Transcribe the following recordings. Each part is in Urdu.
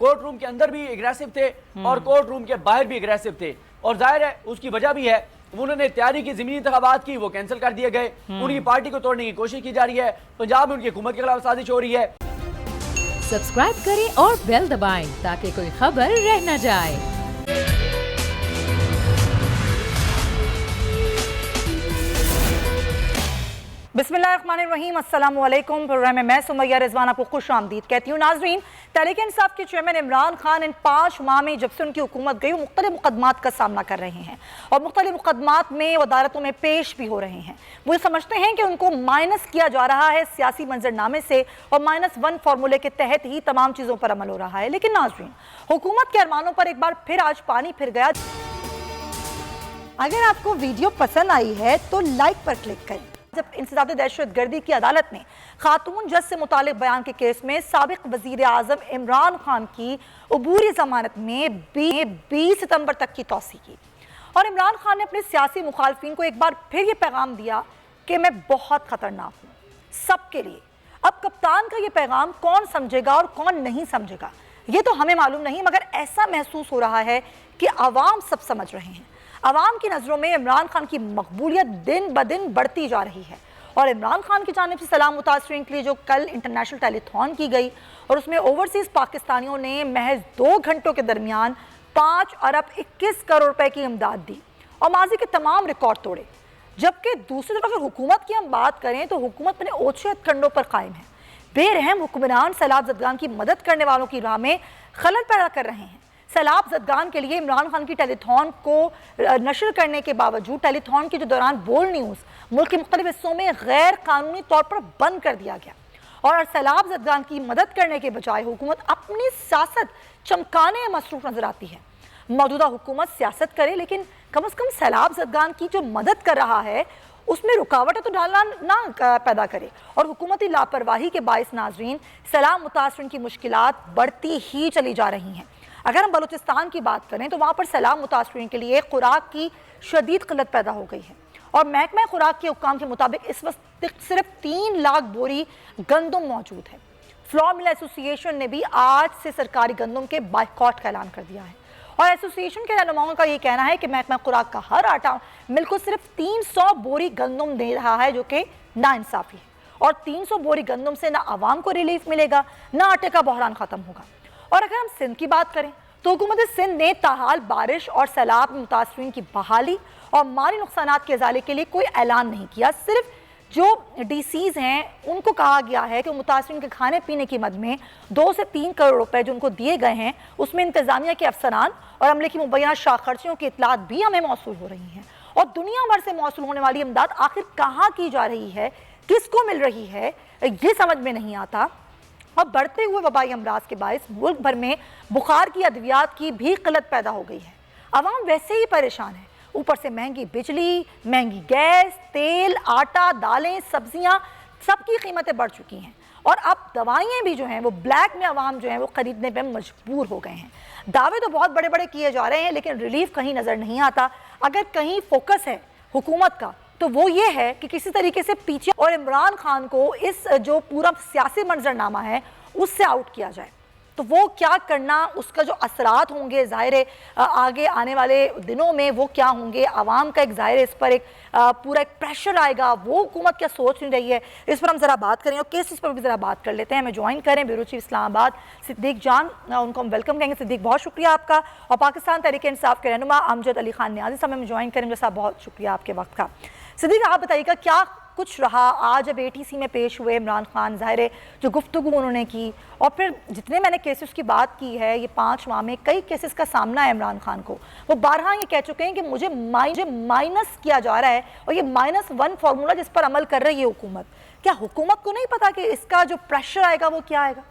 کورٹ روم کے اندر بھی اگریسو تھے اور کورٹ روم کے باہر بھی اگریسو تھے، اور ظاہر ہے اس کی وجہ بھی ہے، انہوں نے تیاری کی ضمنی انتخابات کی، وہ کینسل کر دیے گئے، ان کی پارٹی کو توڑنے کی کوشش کی جا رہی ہے، پنجاب میں ان کی حکومت کے خلاف سازش ہو رہی ہے۔ سبسکرائب کریں اور بیل دبائیں تاکہ کوئی خبر رہ نہ جائے۔ بسم اللہ الرحمن الرحیم، السلام علیکم۔ پروگرام میں سمیہ رضوان آپ کو خوش آمدید کہتی ہوں۔ ناظرین، تحریک انصاف کے چیئرمین عمران خان ان 5 ماہ میں جب سے ان کی حکومت گئی وہ مختلف مقدمات کا سامنا کر رہے ہیں، اور مختلف مقدمات میں عدالتوں میں پیش بھی ہو رہے ہیں۔ وہ سمجھتے ہیں کہ ان کو مائنس کیا جا رہا ہے سیاسی منظرنامے سے، اور -1 فارمولے کے تحت ہی تمام چیزوں پر عمل ہو رہا ہے۔ لیکن ناظرین، حکومت کے ارمانوں پر ایک بار پھر آج پانی پھر گیا۔ اگر آپ کو ویڈیو پسند آئی ہے تو لائک پر کلک کریں۔ جب انسداد دہشت گردی کی عدالت نے خاتون جج سے متعلق بیان کے کیس میں سابق وزیر اعظم عمران خان کی عبوری ضمانت میں 20 ستمبر تک کی توسیع کی، اور عمران خان نے اپنے سیاسی مخالفین کو ایک بار پھر یہ پیغام دیا کہ میں بہت خطرناک ہوں سب کے لیے۔ اب کپتان کا یہ پیغام کون سمجھے گا اور کون نہیں سمجھے گا یہ تو ہمیں معلوم نہیں، مگر ایسا محسوس ہو رہا ہے کہ عوام سب سمجھ رہے ہیں۔ عوام کی نظروں میں عمران خان کی مقبولیت دن بدن بڑھتی جا رہی ہے، اور عمران خان کی جانب سے سلام متاثرین کے لیے جو کل انٹرنیشنل ٹیلی تھون کی گئی، اور اس میں اوورسیز پاکستانیوں نے محض 2 گھنٹوں کے درمیان 5 ارب 21 کروڑ روپے کی امداد دی اور ماضی کے تمام ریکارڈ توڑے۔ جبکہ دوسری طرف اگر حکومت کی ہم بات کریں تو حکومت اپنے اوچھے ہتھ کنڈوں پر قائم ہے۔ بے رحم حکمران سیلاب زدگان کی مدد کرنے والوں کی راہ میں خلل پیدا کر رہے ہیں۔ سیلاب زدگان کے لیے عمران خان کی ٹیلی تھون کو نشر کرنے کے باوجود ٹیلی تھون کے جو دوران بول نیوز ملک کے مختلف حصوں میں غیر قانونی طور پر بند کر دیا گیا، اور سیلاب زدگان کی مدد کرنے کے بجائے حکومت اپنی سیاست چمکانے میں مصروف نظر آتی ہے۔ موجودہ حکومت سیاست کرے لیکن کم از کم سیلاب زدگان کی جو مدد کر رہا ہے اس میں رکاوٹیں تو ڈالنا نہ پیدا کرے، اور حکومتی لاپرواہی کے باعث ناظرین سیلاب متاثرین کی مشکلات بڑھتی ہی چلی جا رہی ہیں۔ اگر ہم بلوچستان کی بات کریں تو وہاں پر سیلاب متاثرین کے لیے خوراک کی شدید قلت پیدا ہو گئی ہے، اور محکمہ خوراک کے حکام کے مطابق اس وقت صرف 3 لاکھ بوری گندم موجود ہے۔ فلور مل ایسوسی ایشن نے بھی آج سے سرکاری گندم کے بائیکاٹ کا اعلان کر دیا ہے، اور ایسوسی ایشن کے رہنماؤں کا یہ کہنا ہے کہ محکمہ خوراک کا ہر آٹا مل کو صرف 300 بوری گندم دے رہا ہے، جو کہ ناانصافی ہے، اور 300 بوری گندم سے نہ عوام کو ریلیف ملے گا نہ آٹے کا بحران ختم ہوگا۔ اور اگر ہم سندھ کی بات کریں تو حکومت سندھ نے تاحال بارش اور سیلاب متاثرین کی بحالی اور مالی نقصانات کے ازالے کے لیے کوئی اعلان نہیں کیا۔ صرف جو ڈی سیز ہیں ان کو کہا گیا ہے کہ متاثرین کے کھانے پینے کی مد میں 2 سے 3 کروڑ روپے جو ان کو دیے گئے ہیں، اس میں انتظامیہ کے افسران اور عملے کی مبینہ شاخ خرچیوں کی اطلاعات بھی ہمیں موصول ہو رہی ہیں۔ اور دنیا بھر سے موصول ہونے والی امداد آخر کہاں کی جا رہی ہے، کس کو مل رہی ہے، یہ سمجھ میں نہیں آتا۔ اور بڑھتے ہوئے وبائی امراض کے باعث ملک بھر میں بخار کی ادویات کی بھی قلت پیدا ہو گئی ہے۔ عوام ویسے ہی پریشان ہے، اوپر سے مہنگی بجلی، مہنگی گیس، تیل، آٹا، دالیں، سبزیاں، سب کی قیمتیں بڑھ چکی ہیں، اور اب دوائیں بھی جو ہیں وہ بلیک میں عوام جو ہیں وہ خریدنے پہ مجبور ہو گئے ہیں۔ دعوے تو بہت بڑے بڑے کیے جا رہے ہیں لیکن ریلیف کہیں نظر نہیں آتا۔ اگر کہیں فوکس ہے حکومت کا تو وہ یہ ہے کہ کسی طریقے سے پیچھے اور عمران خان کو اس جو پورا سیاسی منظرنامہ ہے اس سے آؤٹ کیا جائے۔ تو وہ کیا کرنا، اس کا جو اثرات ہوں گے ظاہر ہے آگے آنے والے دنوں میں وہ کیا ہوں گے، عوام کا ایک ظاہر اس پر ایک پورا ایک پریشر آئے گا، وہ حکومت کیا سوچ نہیں رہی ہے، اس پر ہم ذرا بات کریں اور کیسز پر بھی ذرا بات کر لیتے ہیں۔ ہمیں جوائن کریں بیورو چیف اسلام آباد صدیق جان، ان کو ہم ویلکم کہیں گے۔ صدیق بہت شکریہ آپ کا، اور پاکستان تحریک انصاف کے رہنما امجد علی خان نیازی صاحب ہمیں جوائن کریں گے صاحب، بہت شکریہ آپ کے وقت کا۔ صدیق آپ بتائیے گا کیا کچھ رہا آج جب ATC میں پیش ہوئے عمران خان، ظاہر ہے جو گفتگو انہوں نے کی، اور پھر جتنے میں نے کیسز کی بات کی ہے یہ 5 ماہ میں کئی کیسز کا سامنا ہے عمران خان کو، وہ بارہا یہ کہہ چکے ہیں کہ مجھے مائنس کیا جا رہا ہے، اور یہ -1 فارمولہ جس پر عمل کر رہی ہے حکومت، کیا حکومت کو نہیں پتا کہ اس کا جو پریشر آئے گا وہ کیا آئے گا؟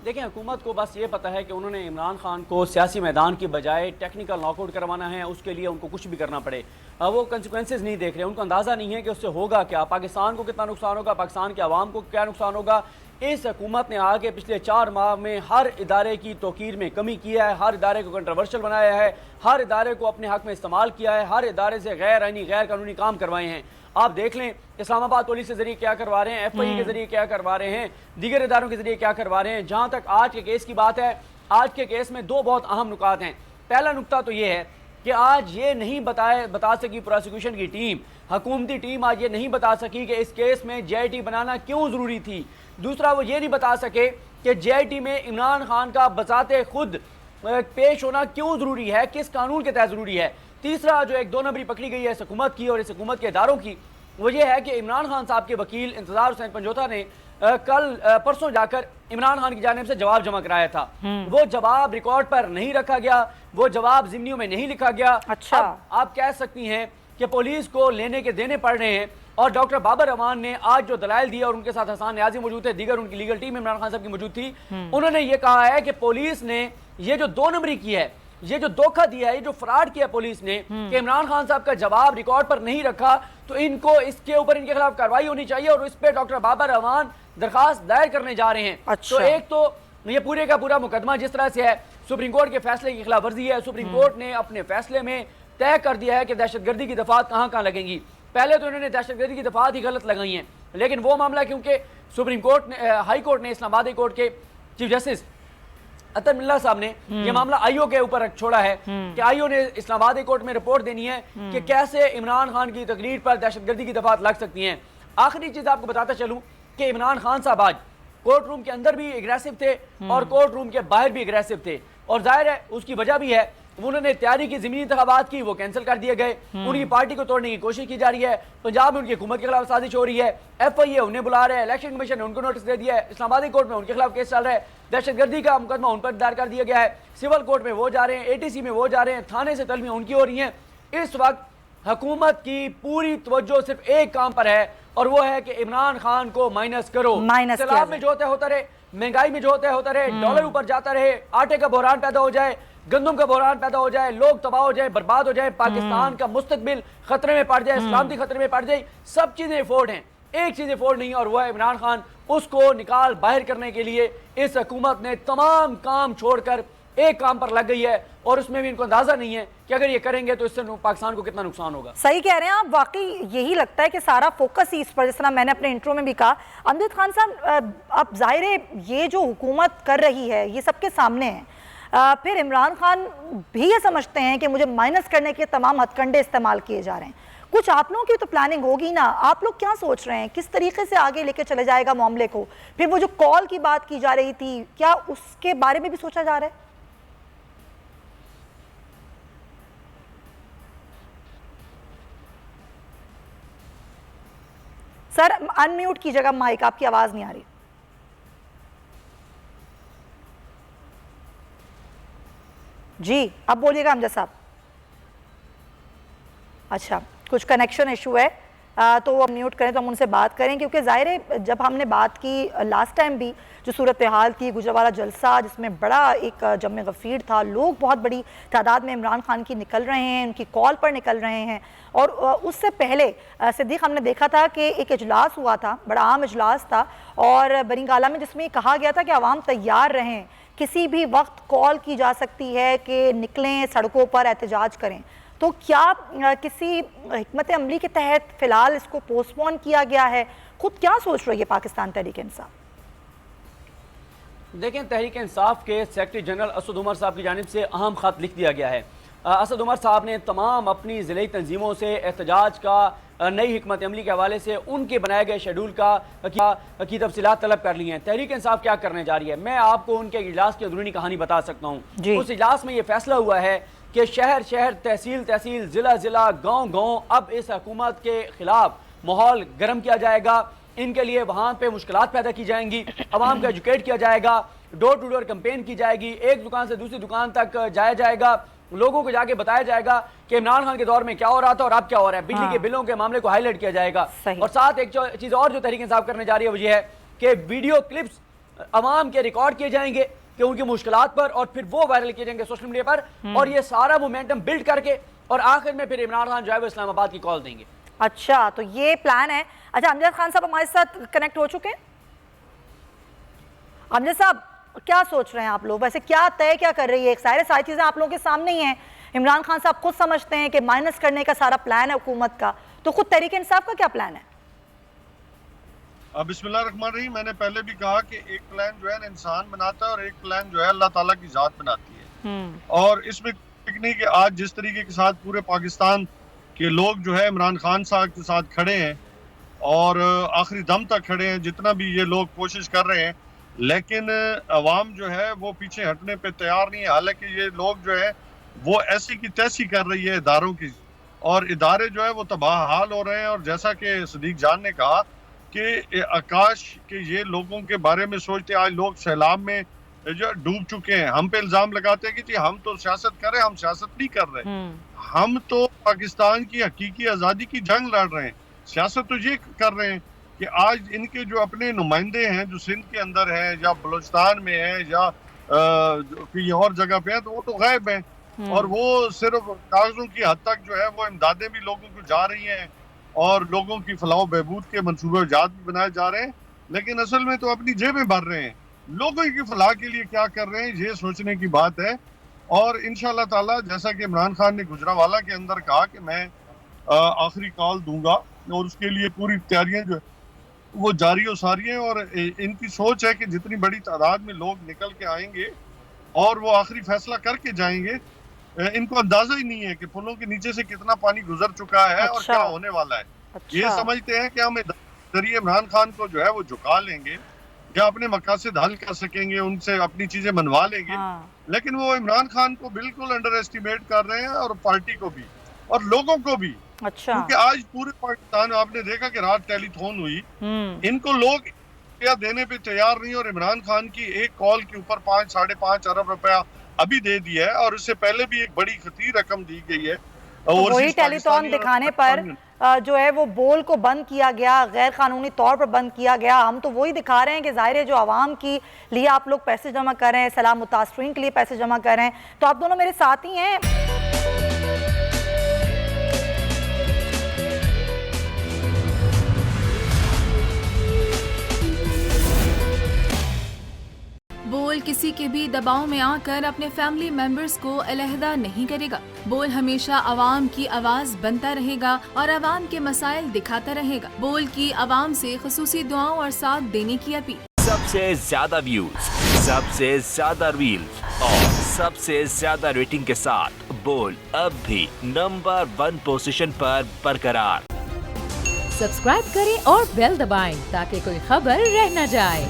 دیکھیں حکومت کو بس یہ پتا ہے کہ انہوں نے عمران خان کو سیاسی میدان کی بجائے ٹیکنیکل ناک آؤٹ کروانا ہے، اس کے لیے ان کو کچھ بھی کرنا پڑے۔ وہ کنسیکوینسز نہیں دیکھ رہے، ان کو اندازہ نہیں ہے کہ اس سے ہوگا کیا، پاکستان کو کتنا نقصان ہوگا، پاکستان کے عوام کو کیا نقصان ہوگا، اس حکومت نے آگے پچھلے 4 ماہ میں ہر ادارے کی توقیر میں کمی کی ہے، ہر ادارے کو کنٹروورشل بنایا ہے، ہر ادارے کو اپنے حق میں استعمال کیا ہے، ہر ادارے سے غیر آئینی غیر قانونی کام کروائے ہیں۔ آپ دیکھ لیں اسلام آباد پولیس کے ذریعے کیا کروا رہے ہیں، ایف آئی اے کے ذریعے کیا کروا رہے ہیں، دیگر اداروں کے ذریعے کیا کروا رہے ہیں۔ جہاں تک آج کے کیس کی بات ہے، آج کے کیس میں 2 بہت اہم نکات ہیں۔ پہلا نکتہ تو یہ ہے کہ آج یہ نہیں بتا سکی پروسیکیوشن کی ٹیم، حکومتی ٹیم آج یہ نہیں بتا سکی کہ اس کیس میں جے آئی ٹی بنانا کیوں ضروری تھی۔ دوسرا وہ یہ نہیں بتا سکے کہ جے آئی ٹی میں عمران خان کا بذات خود پیش ہونا کیوں ضروری ہے، کس قانون کے تحت ضروری ہے۔ تیسرا جو ایک 2 نمبری پکڑی گئی ہے اس حکومت کی اور اس حکومت کے اداروں کی، وہ یہ ہے کہ عمران خان صاحب کے وکیل انتظار حسین پنجوتا نے پرسوں جا کر عمران خان کی جانب سے جواب جمع کرایا تھا۔ وہ جواب ریکارڈ پر نہیں رکھا گیا، وہ جواب ضمنیوں میں نہیں لکھا گیا۔ اچھا، آپ کہہ سکتی ہیں کہ پولیس کو لینے کے دینے پڑ رہے ہیں، اور ڈاکٹر بابر امان نے آج جو دلائل دیا، اور ان کے ساتھ حسان نیازی موجود تھے، دیگر ان کی لیگل ٹیم عمران خان صاحب کی موجود تھی، انہوں نے یہ کہا ہے کہ پولیس نے یہ جو 2 نمبری کی ہے، یہ جو دھوکہ دیا ہے، یہ جو فراڈ کیا پولیس نے کہ عمران خان صاحب کا جواب ریکارڈ پر نہیں رکھا، تو ان کو اس کے اوپر ان کے خلاف کارروائی ہونی چاہیے، اور اس پہ ڈاکٹر بابر امان درخواست دائر کرنے جا رہے ہیں۔ تو ایک تو یہ پورے کا پورا مقدمہ جس طرح سے ہے، سپریم کورٹ کے فیصلے کی خلاف ورزی ہے۔ سپریم کورٹ نے اپنے فیصلے میں طے کر دیا ہے کہ دہشت گردی کی دفعات کہاں کہاں لگیں گی۔ پہلے تو انہوں نے دہشت گردی کی دفعات ہی غلط لگائی ہیں، لیکن وہ معاملہ کیونکہ سپریم کورٹ نے ہائی کورٹ نے اسلام آباد کورٹ کے چیف جسٹس عطر ملہ صاحب نے یہ معاملہ آئی او کے اوپر رکھ چھوڑا ہے کہ آئی او نے اسلام آباد کورٹ میں رپورٹ دینی ہے کہ کیسے عمران خان کی تقریر پر دہشت گردی کی دفعات لگ سکتی ہیں۔ آخری چیز آپ کو بتاتا چلوں کہ عمران خان صاحب آج کورٹ روم کے اندر بھی اگریسو تھے اور کورٹ روم کے باہر بھی اگریسو تھے، اور ظاہر ہے اس کی وجہ بھی ہے، انہوں نے تیاری کی ضمنی انتخابات کی، وہ کینسل کر دیے گئے، ان کی پارٹی کو توڑنے کی کوشش کی جا رہی ہے، پنجاب میں ان کی حکومت کے خلاف سازش ہو رہی ہے، ایف آئی اے انہیں بلا رہے ہیں، الیکشن کمیشن نے ان کو نوٹس دے دیا ہے، اسلام آباد کورٹ میں ان کے خلاف کیس چل رہا ہے، دہشت گردی کا مقدمہ ان پر دائر کر دیا گیا ہے، سول کورٹ میں وہ جا رہے ہیں، اے ٹی سی میں وہ جا رہے ہیں، تھانے سے طلبیاں ان کی ہو رہی ہیں۔ اس وقت حکومت کی پوری توجہ صرف ایک کام پر ہے، اور وہ ہے کہ عمران خان کو مائنس کرو، سیلاب میں جو ہوتا رہے، مہنگائی میں جو ہوتا رہے، ڈالر اوپر جاتا رہے، آٹے کا بحران پیدا ہو جائے، گندم کا بحران پیدا ہو جائے، لوگ تباہ ہو جائے، برباد ہو جائے، پاکستان کا مستقبل خطرے میں پڑ جائے، سلامتی خطرے میں پڑ جائے، سب چیزیں افورڈ ہیں، ایک چیز افورڈ نہیں ہے، اور وہ ہے عمران خان۔ اس کو نکال باہر کرنے کے لیے اس حکومت نے تمام کام چھوڑ کر ایک کام پر لگ گئی ہے، اور اس میں بھی ان کو اندازہ نہیں ہے کہ اگر یہ کریں گے تو اس سے پاکستان کو کتنا نقصان ہوگا۔ صحیح کہہ رہے ہیں آپ، واقعی یہی لگتا ہے کہ سارا فوکس ہی اس پر، جس طرح میں نے اپنے انٹرو میں بھی کہا۔ امجد خان صاحب، اب ظاہر ہے یہ جو حکومت کر رہی ہے یہ سب کے سامنے ہے، پھر عمران خان بھی یہ سمجھتے ہیں کہ مجھے مائنس کرنے کے تمام ہتھ کنڈے استعمال کیے جا رہے ہیں، کچھ آپ لوگوں کی تو پلاننگ ہوگی نا، آپ لوگ کیا سوچ رہے ہیں کس طریقے سے آگے لے کے چلے جائے گا معاملے کو؟ پھر وہ جو کال کی بات کی جا رہی تھی، کیا اس کے بارے میں بھی سوچا جا رہا ہے؟ سر ان میوٹ کی جگہ مائک، آپ کی آواز نہیں آ رہی۔ جی اب بولیے گا امجد صاحب۔ اچھا کچھ کنیکشن ایشو ہے، تو وہ میوٹ کریں تو ہم ان سے بات کریں، کیونکہ ظاہر ہے جب ہم نے بات کی لاسٹ ٹائم بھی جو صورتحال تھی گجرانوالہ جلسہ، جس میں بڑا ایک جم غفیر تھا، لوگ بہت بڑی تعداد میں عمران خان کی نکل رہے ہیں، ان کی کال پر نکل رہے ہیں، اور اس سے پہلے صدیق ہم نے دیکھا تھا کہ ایک اجلاس ہوا تھا، بڑا عام اجلاس تھا، اور برنگالہ میں، جس میں کہا گیا تھا کہ عوام تیار رہیں، کسی بھی وقت کال کی جا سکتی ہے کہ نکلیں سڑکوں پر احتجاج کریں۔ تو کیا کسی حکمت عملی کے تحت فی الحال اس کو پوسٹ پون کیا گیا ہے؟ خود کیا سوچ رہی ہے پاکستان تحریک انصاف؟ دیکھیں، تحریک انصاف کے سیکرٹری جنرل اسد عمر صاحب کی جانب سے اہم خط لکھ دیا گیا ہے۔ اسد عمر صاحب نے تمام اپنی ضلعی تنظیموں سے احتجاج کا نئی حکمت عملی کے حوالے سے ان کے بنائے گئے شیڈول کی تفصیلات طلب کر لی ہیں۔ تحریک انصاف کیا کرنے جا رہی ہے، میں آپ کو ان کے اجلاس کی اندرونی کہانی بتا سکتا ہوں۔ اس اجلاس میں یہ فیصلہ ہوا ہے کہ شہر شہر، تحصیل تحصیل، ضلع ضلع، گاؤں گاؤں اب اس حکومت کے خلاف ماحول گرم کیا جائے گا، ان کے لیے وہاں پہ مشکلات پیدا کی جائیں گی، عوام کو ایجوکیٹ کیا جائے گا، ڈور ٹو ڈور کمپین کی جائے گی، ایک دکان سے دوسری دکان تک جایا جائے گا، لوگوں کو جا کے بتایا جائے گا کہ عمران خان کے دور میں کیا ہو رہا تھا اور اب کیا ہو رہا ہے، بجلی کے بلوں کے معاملے کو ہائی لائٹ کیا جائے گا۔ اور ساتھ ایک چیز اور جو تحریک انصاف کرنے جا رہی ہے وہ یہ ہے کہ ویڈیو کلپس عوام کے ریکارڈ کیے جائیں گے کہ ان کی مشکلات پر، اور پھر وہ وائرل کیے جائیں گے سوشل میڈیا پر، اور یہ سارا مومنٹم بلڈ کر کے اور آخر میں پھر عمران خان جو ہے وہ اسلام آباد کی کال دیں گے۔ اچھا تو یہ پلان ہے۔ اچھا امجد خان صاحب ہمارے ساتھ کنیکٹ ہو چکے ہیں؟ امجد صاحب کیا سوچ رہے ہیں آپ لوگ؟ ویسے کیا طے کیا کر رہی ہے؟ ایک ساری چیزیں آپ لوگوں کے سامنے ہی ہیں. عمران خان صاحب خود سمجھتے ہیں کہ مائنس کرنے کا سارا پلان ہے حکومت کا, تو خود تحریک انصاف کا کیا پلان ہے؟ بسم اللہ الرحمن الرحیم. میں نے پہلے بھی کہا کہ ایک پلان جو ہے نا انسان بناتا ہے اور ایک پلان جو ہے اللہ تعالیٰ کی ذات بناتی ہے. اور اس میں نہیں کہ آج جس طریقے کے ساتھ پورے پاکستان کے لوگ جو ہے عمران خان صاحب کے ساتھ کھڑے ہیں اور آخری دم تک کھڑے ہیں, جتنا بھی یہ لوگ کوشش کر رہے ہیں, لیکن عوام جو ہے وہ پیچھے ہٹنے پہ تیار نہیں ہے. حالانکہ یہ لوگ جو ہے وہ ایسی کی تیسی کر رہی ہے اداروں کی, اور ادارے جو ہے وہ تباہ حال ہو رہے ہیں. اور جیسا کہ صدیق جان نے کہا کہ آکاش کہ یہ لوگوں کے بارے میں سوچتے, آج لوگ سیلاب میں جو ڈوب چکے ہیں. ہم پہ الزام لگاتے ہیں کہ جی ہم تو سیاست کر رہے ہیں, ہم سیاست نہیں کر رہے, ہم تو پاکستان کی حقیقی آزادی کی جنگ لڑ رہے ہیں. سیاست تو یہ کر رہے ہیں کہ آج ان کے جو اپنے نمائندے ہیں جو سندھ کے اندر ہیں یا بلوچستان میں ہیں یا کہیں اور جگہ پہ ہیں, تو وہ تو غائب ہیں, اور وہ صرف کاغذوں کی حد تک جو ہے وہ امدادیں بھی لوگوں کو جا رہی ہیں اور لوگوں کی فلاح و بہبود کے منصوبہ جات بھی بنائے جا رہے ہیں, لیکن اصل میں تو اپنی جیبیں بھر رہے ہیں. لوگوں کی فلاح کے لیے کیا کر رہے ہیں یہ سوچنے کی بات ہے. اور انشاءاللہ تعالی جیسا کہ عمران خان نے گجرانوالہ کے اندر کہا کہ میں آخری کال دوں گا, اور اس کے لیے پوری تیاریاں جو وہ جاری و ساری ہیں. اور ان کی سوچ ہے کہ جتنی بڑی تعداد میں لوگ نکل کے آئیں گے اور وہ آخری فیصلہ کر کے جائیں گے, ان کو اندازہ ہی نہیں ہے کہ پلوں کے نیچے سے کتنا پانی گزر چکا ہے اور کیا ہونے والا ہے. یہ سمجھتے ہیں کہ ہم ذریعے عمران خان کو جو ہے وہ جھکا لیں گے یا اپنے مقاصد حل کر سکیں گے, ان سے اپنی چیزیں منوا لیں گے, لیکن وہ عمران خان کو بالکل انڈر ایسٹیمیٹ کر رہے ہیں, اور پارٹی کو بھی اور لوگوں کو بھی. کیونکہ آج پورے پاکستان میں آپ نے دیکھا کہ رات ٹیلی تھون ہوئی, ان کو لوگ دینے پہ تیار نہیں, اور عمران خان کی ایک کال کے اوپر 5-5.5 ارب روپیہ ابھی دے دیا ہے, اور اس سے پہلے بھی ایک بڑی خطیر رقم دی گئی ہے. وہی ٹیلی تھون دکھانے پر جو ہے وہ بول کو بند کیا گیا, غیر قانونی طور پر بند کیا گیا. ہم تو وہی دکھا رہے ہیں کہ ظاہر ہے جو عوام کی لیے آپ لوگ پیسے جمع کر رہے ہیں, سلام متاثرین کے لیے پیسے جمع کر رہے ہیں, تو آپ دونوں میرے ساتھی ہیں. بول کسی کے بھی دباؤ میں آ کر اپنے فیملی ممبرز کو علیحدہ نہیں کرے گا. بول ہمیشہ عوام کی آواز بنتا رہے گا اور عوام کے مسائل دکھاتا رہے گا. بول کی عوام سے خصوصی دعاؤں اور ساتھ دینے کی اپیل. سب سے زیادہ ویوز, سب سے زیادہ ریلز اور سب سے زیادہ ریٹنگ کے ساتھ بول اب بھی نمبر 1 پوزیشن پر برقرار. سبسکرائب کریں اور بیل دبائیں تاکہ کوئی خبر رہ نہ جائے.